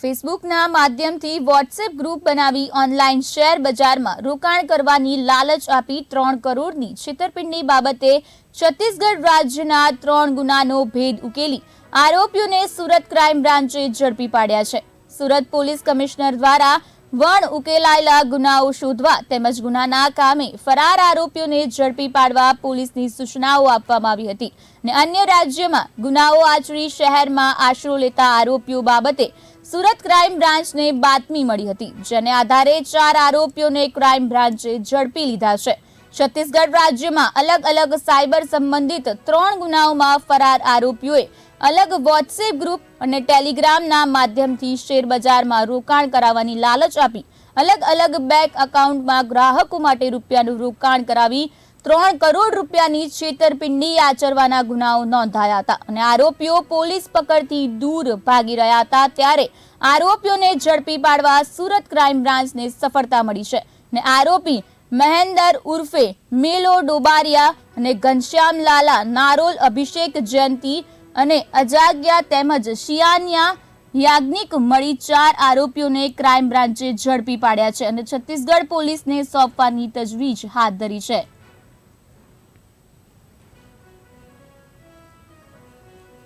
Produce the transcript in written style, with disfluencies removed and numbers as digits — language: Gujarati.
ફેસબુકના માધ્યમથી વોટ્સએપ ગ્રુપ બનાવી ઓનલાઈન શેર બજારમાં રોકાણ કરવાની લાલચ આપી 3 કરોડની છેતરપિંડી બાબતે છત્તીસગઢ રાજ્યના 3 ગુનાનો ભેદ ઉકેલી આરોપીઓને સુરત ક્રાઇમ બ્રાન્ચે ઝડપી પાડ્યા છે। સુરત પોલીસ કમિશનર દ્વારા વણ ઉકેલાયેલા ગુનાઓ શોધવા તેમજ ગુનાના કામે ફરાર આરોપીઓને ઝડપી પાડવા પોલીસની સૂચનાઓ આપવામાં આવી હતી અને અન્ય રાજ્યમાં ગુનાઓ આચરી શહેરમાં આશરો લેતા આરોપીઓ બાબતે સુરત ક્રાઇમ બ્રાન્ચને બાતમી મળી હતી, જેને આધારે 4 આરોપીઓને ક્રાઇમ બ્રાન્ચે ઝડપી લીધા છે। છત્તીસગઢ રાજ્યમાં અલગ અલગ સાયબર સંબંધિત 3 ગુનાઓમાં ફરાર આરોપીઓએ અલગ વોટ્સએપ ગ્રુપ અને ટેલિગ્રામના માધ્યમથી શેર બજારમાં રોકાણ કરાવવાની લાલચ આપી અલગ અલગ બેંક એકાઉન્ટમાં ગ્રાહકો માટે રૂપિયાનું રોકાણ કરાવી 3 કરોડ રૂપિયાની છેતરપિંડી આચરવાના ગુનાઓ નોંધાયા હતા અને આરોપીઓ પોલીસ પકડથી દૂર ભાગી રહ્યા હતા। ત્યારે આરોપીઓને ઝડપી પાડવા સુરત ક્રાઇમ બ્રાન્ચને સફળતા મળી છે અને આરોપી મહેન્દર ઉર્ફે મેલો ડોબારિયા અને ઘનશ્યામ લાલા નારોલ, અભિષેક જયંતી અને અજાગ્યા તેમજ શિયાન્યા યાજ્ઞિક મળી 4 આરોપીઓને ક્રાઇમ બ્રાન્ચે ઝડપી પાડ્યા છે અને છત્તીસગઢ પોલીસને સોંપવાની તજવીજ હાથ ધરી છે।